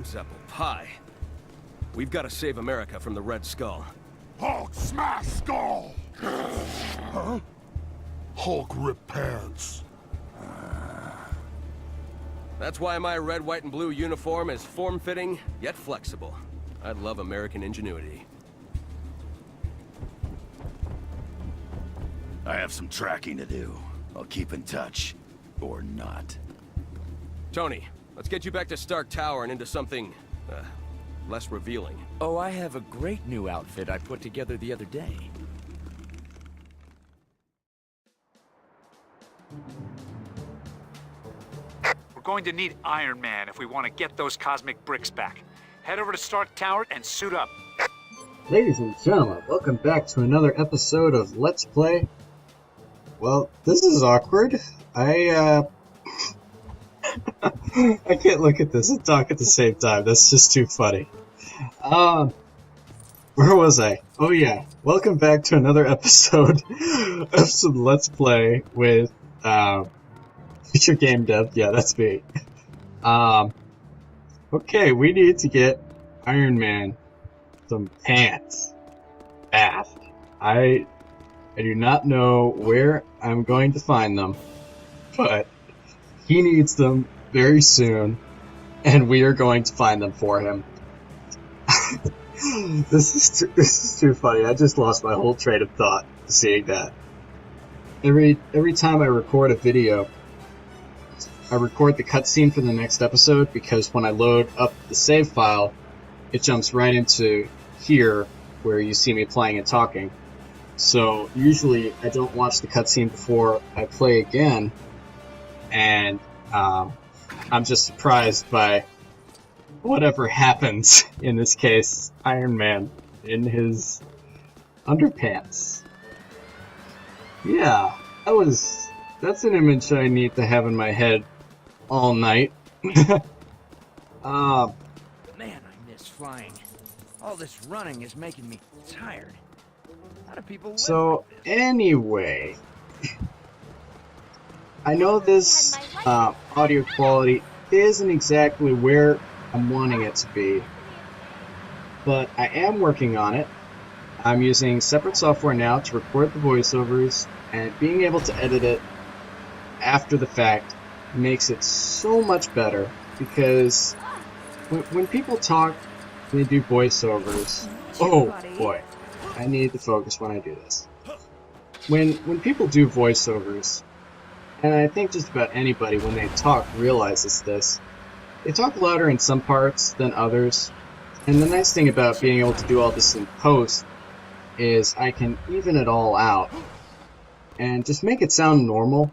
Adam's apple pie. We've got to save America from the Red Skull. Hulk smash skull! Huh? Hulk rip pants. That's why my red, white, and blue uniform is form-fitting, yet flexible. I love American ingenuity. I have some tracking to do. I'll keep in touch. Or not. Tony, let's get you back to Stark Tower and into something, less revealing. Oh, I have a great new outfit I put together the other day. We're going to need Iron Man if we want to get those cosmic bricks back. Head over to Stark Tower and suit up. Ladies and gentlemen, welcome back to another episode of Let's Play. Well, this is awkward. I can't look at this and talk at the same time. That's just too funny. Where was I? Oh yeah, welcome back to another episode of some Let's Play with, FutureGameDev. Yeah, that's me. Okay, we need to get Iron Man some pants. Fast. I do not know where I'm going to find them, but he needs them very soon, and we are going to find them for him. This is too funny. I just lost my whole train of thought seeing that. Every time I record a video, I record the cutscene for the next episode, because when I load up the save file, it jumps right into here where you see me playing and talking. So usually I don't watch the cutscene before I play again, and I'm just surprised by whatever happens. In this case, Iron Man in his underpants. Yeah, that's an image I need to have in my head all night. Man, I miss flying. All this running is making me tired. How do people live So like this? anyway, I know this audio quality isn't exactly where I'm wanting it to be, but I am working on it. I'm using separate software now to record the voiceovers, and being able to edit it after the fact makes it so much better, because when people talk, they do voiceovers. Oh boy, I need to focus when I do this. When people do voiceovers, and I think just about anybody when they talk realizes this, they talk louder in some parts than others. And the nice thing about being able to do all this in post is I can even it all out and just make it sound normal,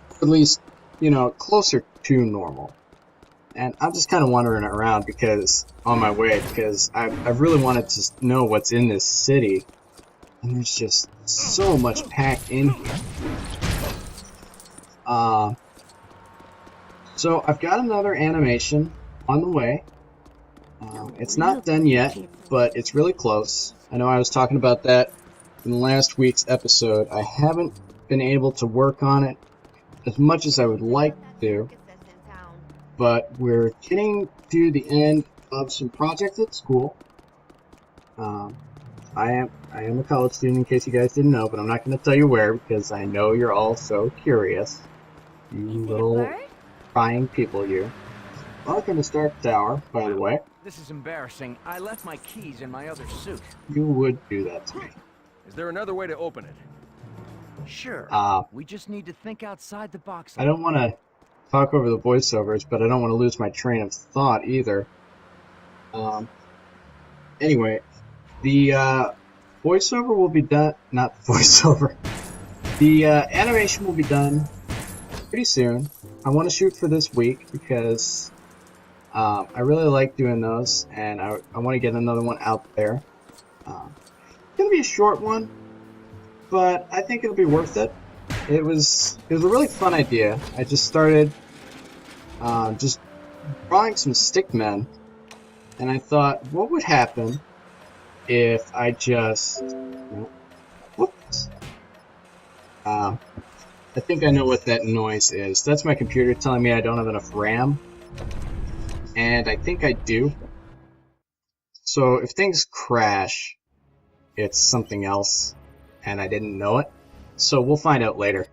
or at least, you know, closer to normal. And I'm just kind of wandering around because on my way, because I've really wanted to know what's in this city, and there's just so much packed in here. So I've got another animation on the way. It's not done yet, but it's really close. I know I was talking about that in last week's episode. I haven't been able to work on it as much as I would like to, but we're getting to the end of some projects at school. I am a college student, in case you guys didn't know, but I'm not going to tell you where, because I know you're all so curious. You little prying people, you. Welcome to Stark Tower, by the way. This is embarrassing. I left my keys in my other suit. You would do that to me. Is there another way to open it? Sure. We just need to think outside the box. I don't want to talk over the voiceovers, but I don't want to lose my train of thought either. Anyway, the voiceover will be done. Not the voiceover. The animation will be done pretty soon. I want to shoot for this week because I really like doing those, and I want to get another one out there. It's gonna be a short one, but I think it'll be worth it. It was a really fun idea. I just started just drawing some stick men, and I thought, what would happen if I just whoops. I think I know what that noise is. That's my computer telling me I don't have enough RAM. and I think I do. So if things crash, it's something else, and I didn't know it. So we'll find out later,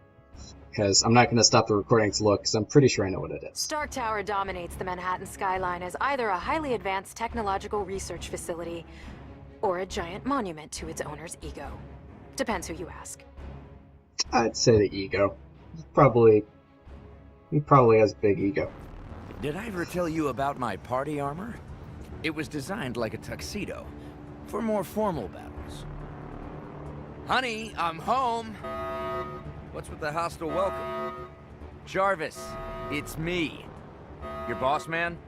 because I'm not going to stop the recording to look, because I'm pretty sure I know what it is. Stark Tower dominates the Manhattan skyline as either a highly advanced technological research facility or a giant monument to its owner's ego. Depends who you ask. I'd say the ego. He probably has a big ego. Did I ever tell you about my party armor? It was designed like a tuxedo, for more formal battles. Honey, I'm home! What's with the hostile welcome? Jarvis, it's me. Your boss man?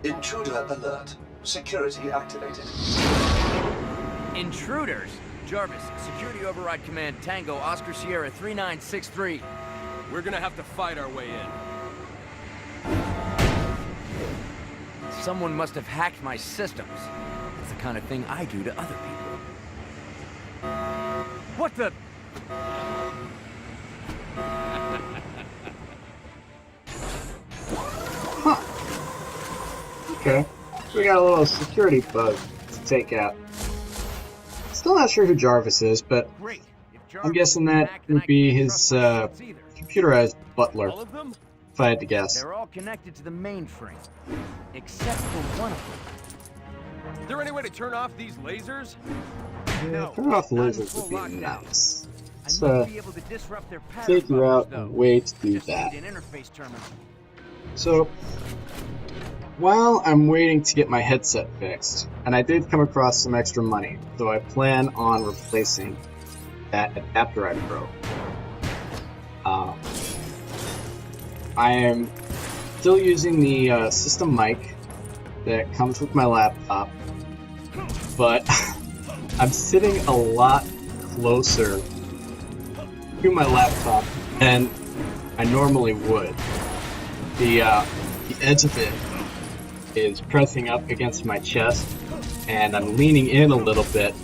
Intruder alert. Security activated. Intruders! Jarvis, Security Override Command Tango Oscar Sierra 3963. We're gonna have to fight our way in. Someone must have hacked my systems. It's the kind of thing I do to other people. What the... Okay, we got a little security bug to take out. Still not sure who Jarvis is, but Great. If Jarvis I'm guessing is that back, then would I be can't his trust my ships either. computerized butler, All of them? if I had to guess. They're all connected to the mainframe, except for one of them. Is there any way to turn off these lasers? No, Turn off not in lasers full would be lockdown. nice. I Let's must be able to disrupt their pattern figure out buffers, a though. way to do Just that. need an interface terminal. So, while I'm waiting to get my headset fixed, and I did come across some extra money, so I plan on replacing that adapter I broke. I am still using the system mic that comes with my laptop, but I'm sitting a lot closer to my laptop than I normally would. The edge of it is pressing up against my chest, and I'm leaning in a little bit,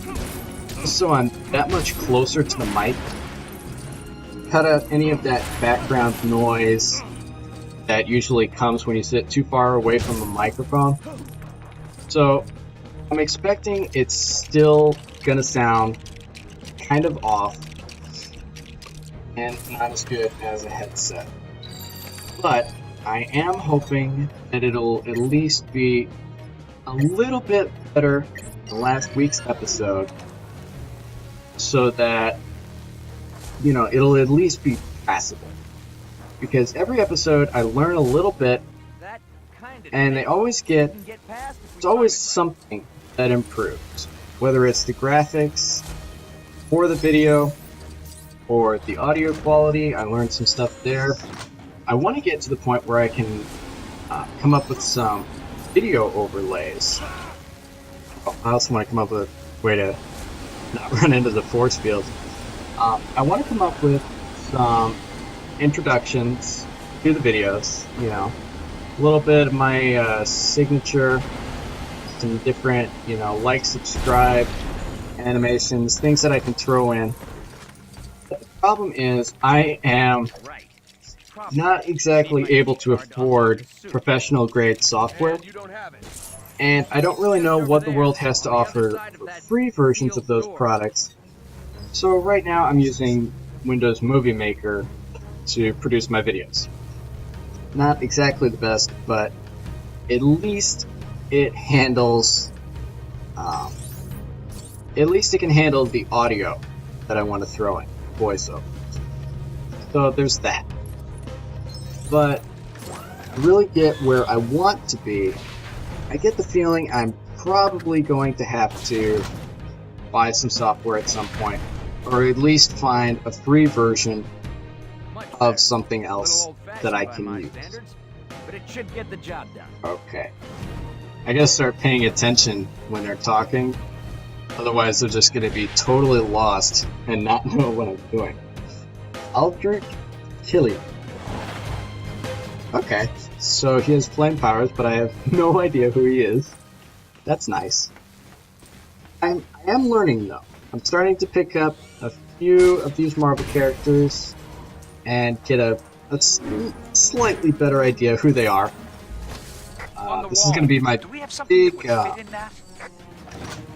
so I'm that much closer to the mic. Cut out any of that background noise that usually comes when you sit too far away from the microphone. So I'm expecting it's still gonna sound kind of off and not as good as a headset. But I am hoping that it'll at least be a little bit better than last week's episode, so that, you know, it'll at least be passable. Because every episode I learn a little bit, That kind of and they always get, can get past if we there's always start it right. something that improves. Whether it's the graphics, or the video, or the audio quality, I learned some stuff there. I want to get to the point where I can come up with some video overlays. Oh, I also want to come up with a way to not run into the force field. I want to come up with some introductions to the videos, you know, a little bit of my signature, some different, you know, like, subscribe, animations, things that I can throw in. But the problem is I am Right. not exactly able to afford professional grade software, And you don't have it. and I don't really know what the world has to offer for free versions of those products. So right now I'm using Windows Movie Maker to produce my videos. Not exactly the best, but at least it handles, at least it can handle the audio that I want to throw in, voiceover. So there's that. But to really get where I want to be, I get the feeling I'm probably going to have to buy some software at some point, or at least find a free version Much of better. something A little else old-fashioned that I by can my use. standards, but it should get the job done. Okay. I gotta start paying attention when they're talking, otherwise they're just gonna be totally lost and not know what I'm doing. Aldrich Killian. Okay, so he has flame powers, but I have no idea who he is. That's nice. I am learning though. I'm starting to pick up a few of these Marvel characters and get a slightly better idea who they are. the this wall. is gonna be my Do we have something that big, would fit in that?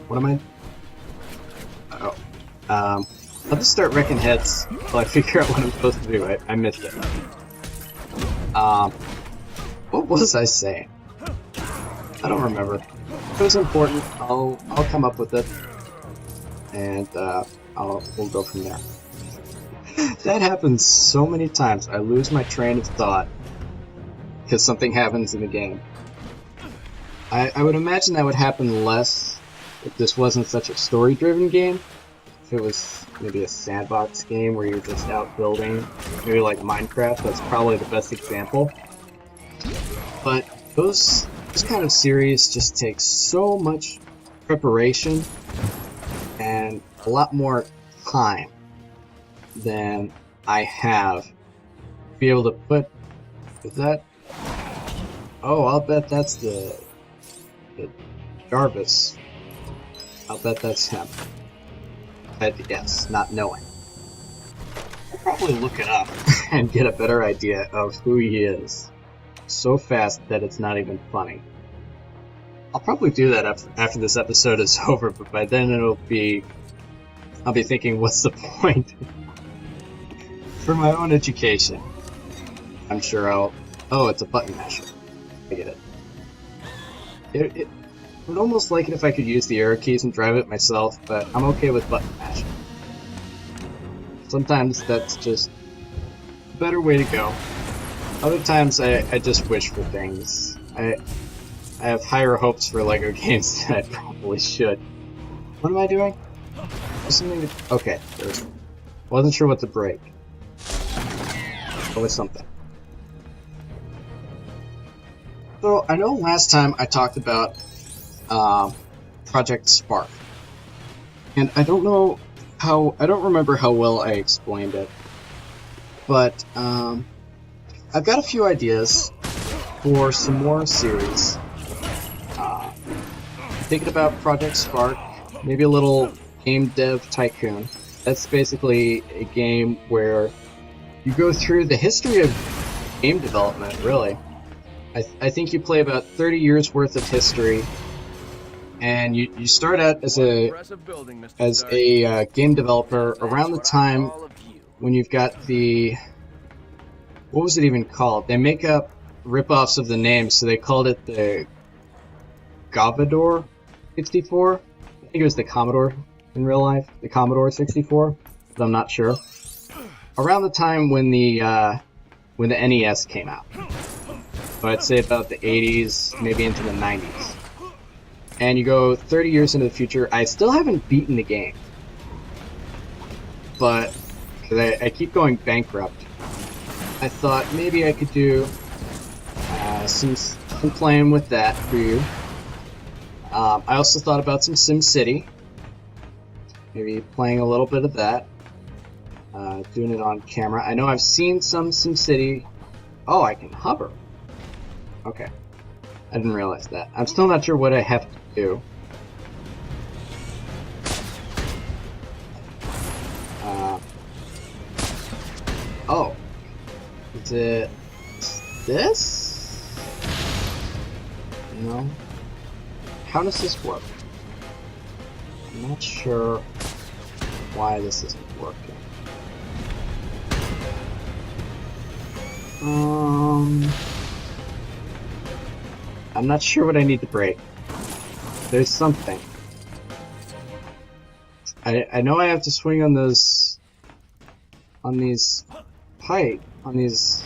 what am I? Oh. I'll just start wrecking heads until I figure out what I'm supposed to do. I missed it. What was I saying? I don't remember. If it was important, I'll come up with it. And, we'll go from there. That happens so many times. I lose my train of thought because something happens in the game. I would imagine that would happen less if this wasn't such a story-driven game. If it was maybe a sandbox game where you're just out building, maybe like Minecraft, that's probably the best example. But this kind of series just takes so much preparation and a lot more time than I have to be able to put. Is that? Oh, I'll bet that's the Jarvis. I'll bet that's him. I'd guess, not knowing. I'll probably look it up and get a better idea of who he is so fast that it's not even funny. I'll probably do that after this episode is over, but by then I'll be thinking, what's the point? For my own education, I'm sure I'll... Oh, it's a button masher. I get it. It would almost like it if I could use the arrow keys and drive it myself, but I'm okay with button mashing. Sometimes that's just a better way to go. Other times I just wish for things. I have higher hopes for LEGO games than I probably should. What am I doing? Something to... Okay, wasn't sure what to break. Always something. So, I know last time I talked about Project Spark. And I don't remember how well I explained it. But, I've got a few ideas for some more series. Thinking about Project Spark, maybe a little game dev tycoon. That's basically a game where you go through the history of game development, really. I think you play about 30 years worth of history, and you start out as a game developer around the time when you've got the... What was it even called? They make up rip-offs of the names, so they called it the Commodore 64? I think it was the Commodore in real life, the Commodore 64, but I'm not sure. Around the time when the NES came out. So I'd say about the 80s, maybe into the 90s. And you go 30 years into the future. I still haven't beaten the game. But, because I keep going bankrupt, I thought maybe I could do some playing with that for you. I also thought about some SimCity. Maybe playing a little bit of that. Doing it on camera. I know I've seen some SimCity. Oh, I can hover. Okay. I didn't realize that. I'm still not sure what I have to do. Oh. Is it this? No. How does this work? I'm not sure why this isn't working. I'm not sure what I need to break. There's something. I know I have to swing on those... on these... pipe... on these...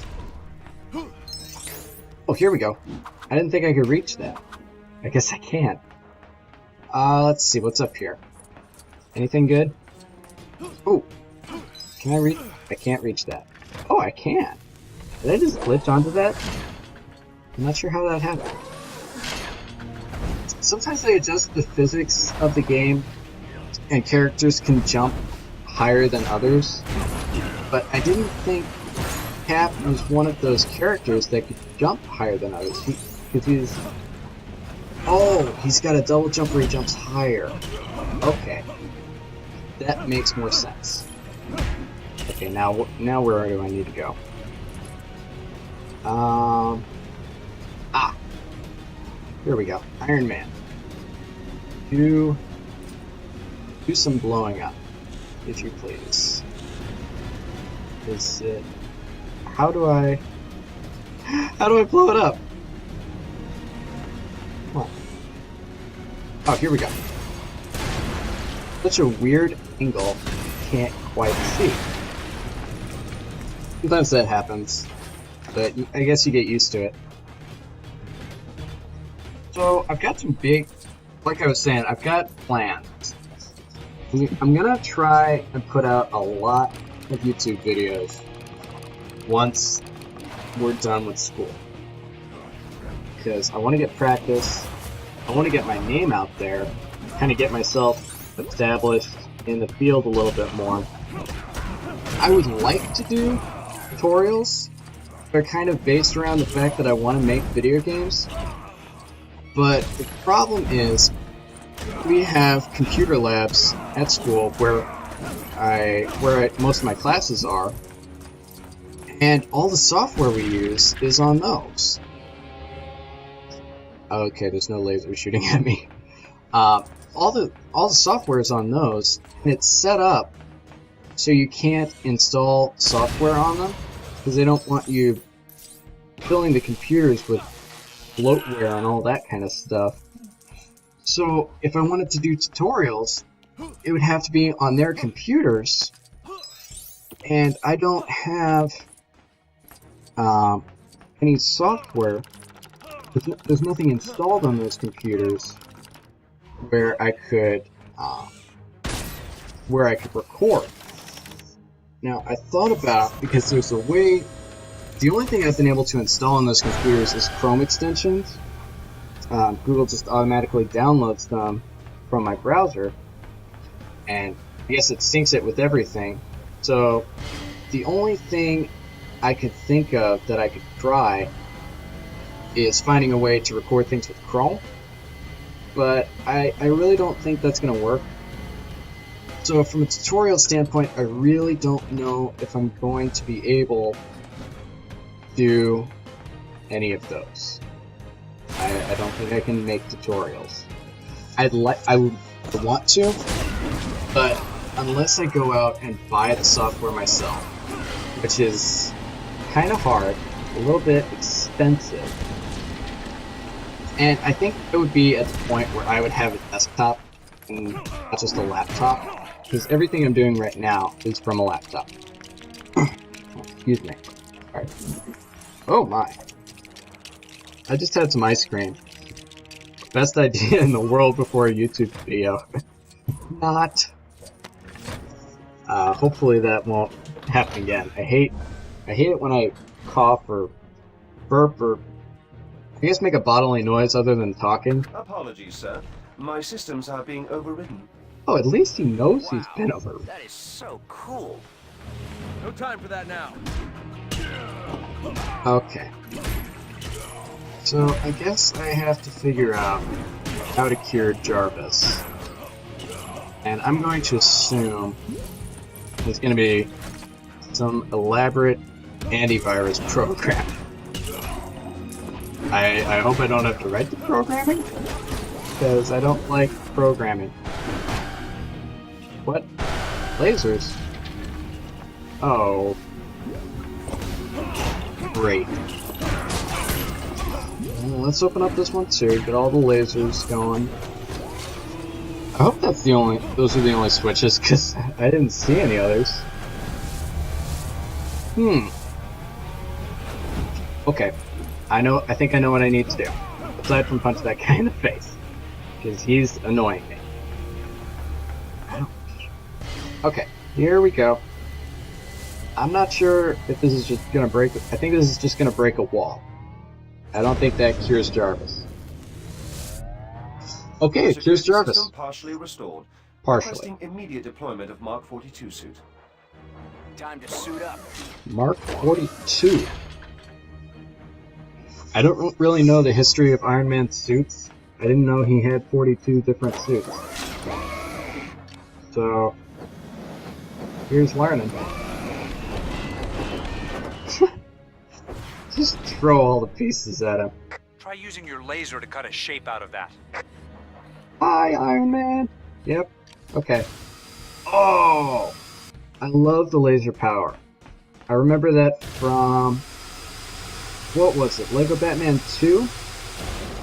Oh, here we go. I didn't think I could reach that. I guess I can't. Let's see, what's up here? Anything good? Oh! Can I reach... I can't reach that. Oh, I can! Did I just glitch onto that? I'm not sure how that happened. Sometimes they adjust the physics of the game, and characters can jump higher than others, but I didn't think Cap was one of those characters that could jump higher than others, because he's... Oh, he's got a double jump where he jumps higher. Okay. That makes more sense. Okay, now where do I need to go? Here we go. Iron Man. Do some blowing up, if you please. Is it... How do I blow it up? Come on. Oh, here we go. Such a weird angle, can't quite see. Sometimes that happens, but I guess you get used to it. So, I've got some big, like I was saying, I've got plans. I'm gonna try and put out a lot of YouTube videos once we're done with school. Because I want to get practice, I want to get my name out there, kind of get myself established in the field a little bit more. I would like to do tutorials. They're kind of based around the fact that I want to make video games. But the problem is, we have computer labs at school where most of my classes are, and all the software we use is on those. Okay, there's no laser shooting at me. All the software is on those, and it's set up so you can't install software on them because they don't want you filling the computers with bloatware and all that kind of stuff. So if I wanted to do tutorials, it would have to be on their computers, and I don't have any software. There's nothing installed on those computers where I could record. Now I thought about, because there's a way. The only thing I've been able to install on those computers is Chrome extensions. Google just automatically downloads them from my browser, and I guess it syncs it with everything. So the only thing I could think of that I could try is finding a way to record things with Chrome, but I really don't think that's going to work. So from a tutorial standpoint, I really don't know if I'm going to be able to do any of those. I don't think I can make tutorials. I would want to, but unless I go out and buy the software myself, which is kind of hard, a little bit expensive, and I think it would be at the point where I would have a desktop and not just a laptop, because everything I'm doing right now is from a laptop. Excuse me. Alright. Oh my. I just had some ice cream. Best idea in the world before a YouTube video. Not. Hopefully that won't happen again. I hate it when I cough or burp or I guess make a bodily noise other than talking. Apologies, sir. My systems are being overridden. Oh, at least he knows he's been overridden. That is so cool. No time for that now. Okay. So, I guess I have to figure out how to cure Jarvis. And I'm going to assume it's going to be some elaborate antivirus program. I hope I don't have to write the programming, because I don't like programming. What? Lasers? Oh. Great. Well, let's open up this one too, get all the lasers going. I hope those are the only switches, because I didn't see any others. Okay. I think I know what I need to do. Aside from punch that guy in the face. Because he's annoying me. Ouch. Okay, here we go. I'm not sure if this is just gonna break. I think this is just gonna break a wall. I don't think that cures Jarvis. Okay, it cures Jarvis. System partially restored. Partially. Requesting immediate deployment of Mark 42 suit. Time to suit up. Mark 42. I don't really know the history of Iron Man's suits. I didn't know he had 42 different suits. So, here's learning. Just throw all the pieces at him. Try using your laser to cut a shape out of that. Hi, Iron Man. Yep. Okay. Oh! I love the laser power. I remember that from... what was it? Lego Batman 2?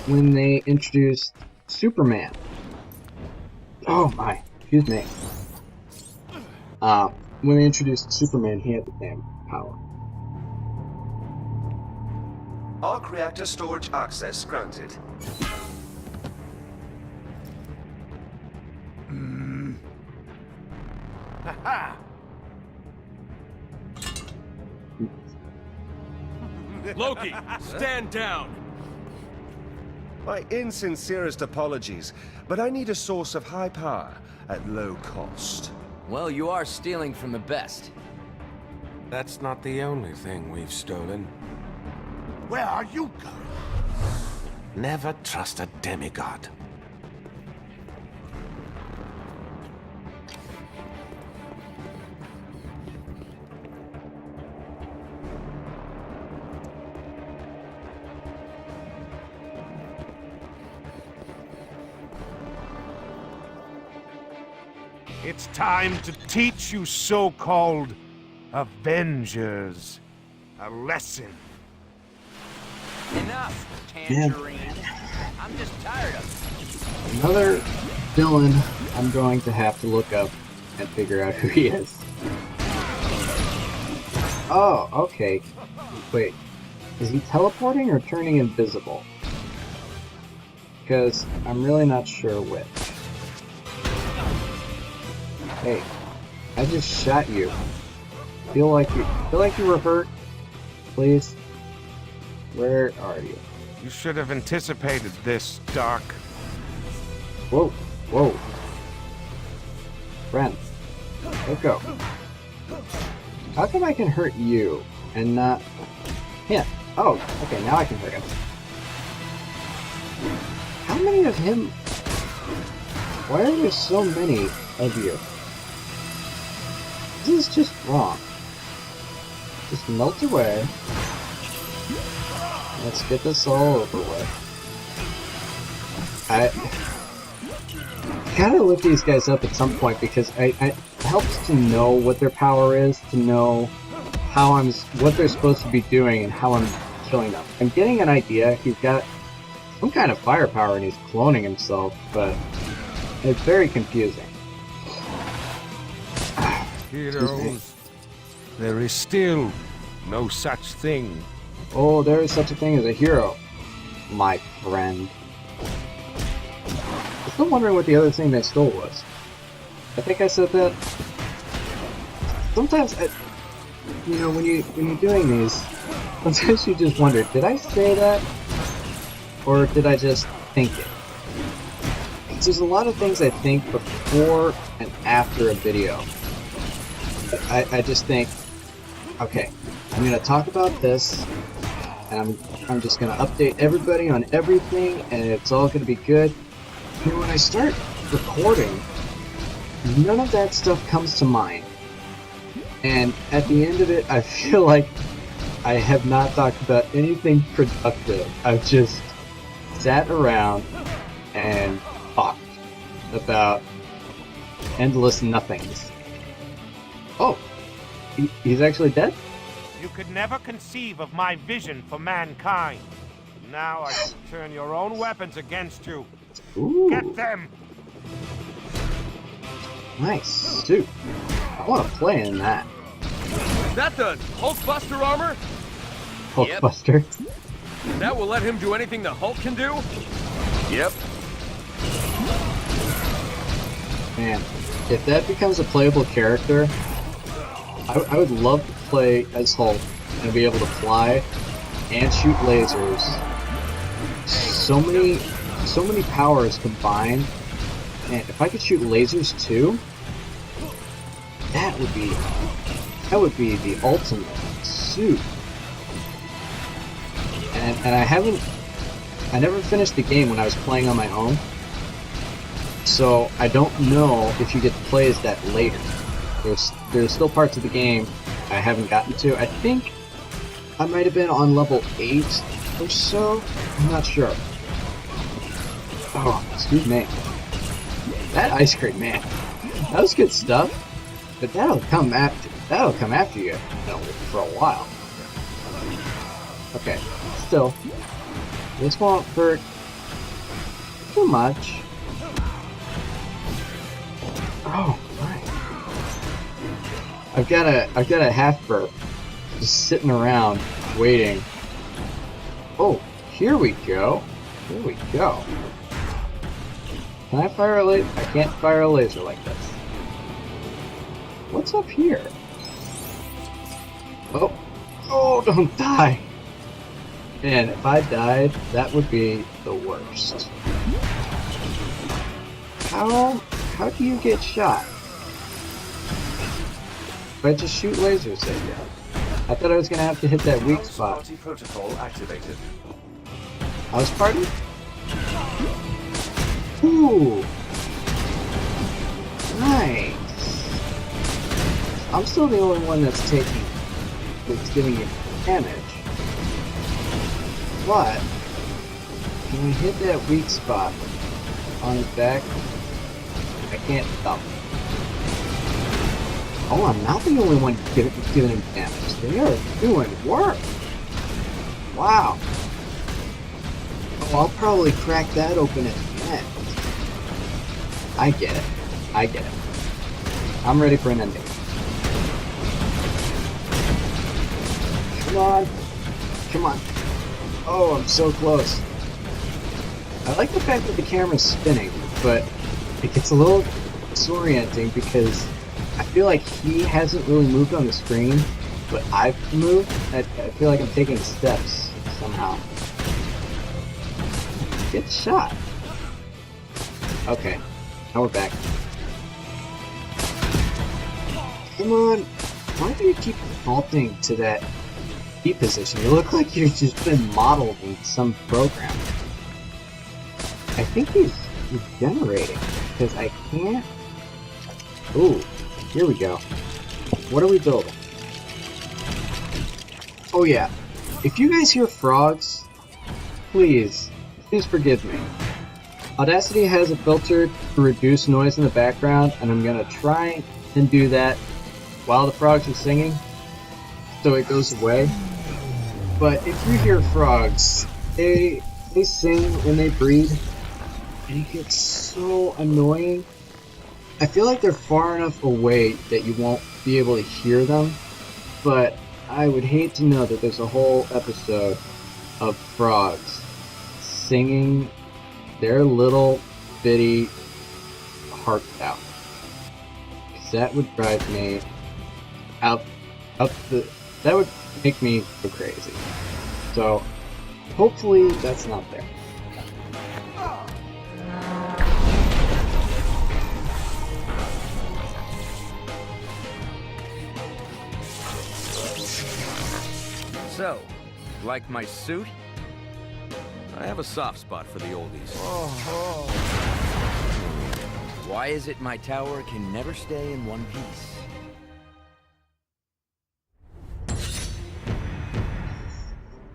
When they introduced Superman. Oh my. Excuse me. When they introduced Superman, he had the same power. Arc reactor storage access granted. Loki, stand down! My insincerest apologies, but I need a source of high power at low cost. Well, you are stealing from the best. That's not the only thing we've stolen. Where are you going? Never trust a demigod. It's time to teach you so-called Avengers a lesson. Enough, Tangerine. I'm just tired of it. Another villain I'm going to have to look up and figure out who he is. Oh, okay. Wait. Is he teleporting or turning invisible? Because I'm really not sure which. Hey, I just shot you. Feel like you were hurt? Please? Where are you? You should have anticipated this, Doc. Whoa, whoa. Friend, let go. How come I can hurt you and not him? Oh, okay, now I can hurt him. How many of him? Why are there so many of you? This is just wrong. Just melt away. Let's get this all over with. I gotta look these guys up at some point because it helps to know what their power is, to know how what they're supposed to be doing and how I'm killing them. I'm getting an idea. He's got some kind of firepower and he's cloning himself, but it's very confusing. Heroes, there is still no such thing. Oh, there is such a thing as a hero, my friend. I'm still wondering what the other thing they stole was. I think I said that. Sometimes, you know, when you're doing these, sometimes you just wonder, did I say that, or did I just think it? Because there's a lot of things I think before and after a video. I just think, okay, I'm gonna talk about this, and I'm just gonna update everybody on everything, and it's all gonna be good. And when I start recording, none of that stuff comes to mind. And at the end of it, I feel like I have not talked about anything productive. I've just sat around and talked about endless nothings. Oh, he's actually dead? You could never conceive of my vision for mankind. Now I can turn your own weapons against you. Ooh. Get them! Nice suit. I want to play in that. Is that the Hulkbuster armor? Hulkbuster. That will let him do anything the Hulk can do? Yep. Man, if that becomes a playable character, I would love to play as Hulk and be able to fly and shoot lasers. So many powers combined, and if I could shoot lasers too, that would be the ultimate suit. And I never finished the game when I was playing on my own, so I don't know if you get to play as that later. There's still parts of the game I haven't gotten to. I think I might have been on level 8 or so? I'm not sure. Oh, excuse me. That ice cream, man. That was good stuff. But that'll come after you, for a while. Okay, still. This won't hurt too much. Oh, right. I've got a half burp just sitting around waiting. Oh, here we go. Here we go. Can I fire a laser? I can't fire a laser like this. What's up here? Oh. Oh, don't die. Man, if I died, that would be the worst. How do you get shot? If I just shoot lasers at you. I thought I was gonna have to hit that weak spot. Party protocol activated. House party? Ooh. Nice. I'm still the only one that's giving you damage. But when we hit that weak spot on his back, I can't stop him. Oh, I'm not the only one giving him damage. They are doing work. Wow. Oh, I'll probably crack that open at the end. I get it. I get it. I'm ready for an ending. Come on. Come on. Oh, I'm so close. I like the fact that the camera's spinning, but it gets a little disorienting because I feel like he hasn't really moved on the screen, but I've moved. I feel like I'm taking steps somehow. Get shot. Okay, now we're back. Come on. Why do you keep defaulting to that key position? You look like you've just been modeled in some program. I think he's regenerating, because I can't... Ooh, here we go. What are we building? Oh yeah, if you guys hear frogs, please forgive me. Audacity has a filter to reduce noise in the background, and I'm gonna try and do that while the frogs are singing, so it goes away. But if you hear frogs, they sing and they breed, and it gets so annoying. I feel like they're far enough away that you won't be able to hear them, but I would hate to know that there's a whole episode of frogs singing their little bitty hearts out. 'Cause that would drive me that would make me go crazy. So hopefully that's not there. So, like my suit? I have a soft spot for the oldies. Why is it my tower can never stay in one piece?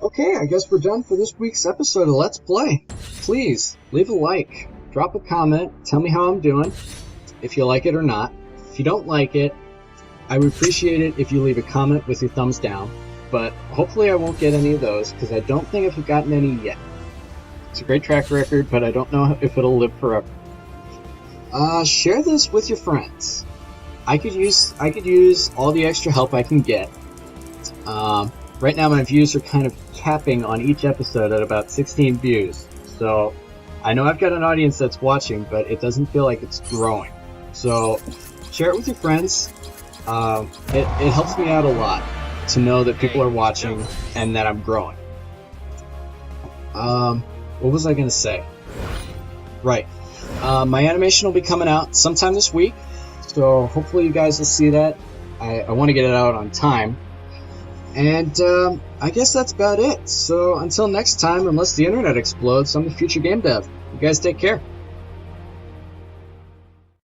Okay, I guess we're done for this week's episode of Let's Play. Please, leave a like, drop a comment, tell me how I'm doing, if you like it or not. If you don't like it, I would appreciate it if you leave a comment with your thumbs down, but hopefully I won't get any of those, because I don't think I've gotten any yet. It's a great track record, but I don't know if it'll live forever. Share this with your friends. I could use all the extra help I can get. Right now my views are kind of capping on each episode at about 16 views. So I know I've got an audience that's watching, but it doesn't feel like it's growing. So share it with your friends. It helps me out a lot to know that people are watching and that I'm growing. What was I going to say? Right. My animation will be coming out sometime this week, so hopefully you guys will see that. I want to get it out on time. And I guess that's about it. So until next time, unless the internet explodes, I'm the Future Game Dev. You guys take care.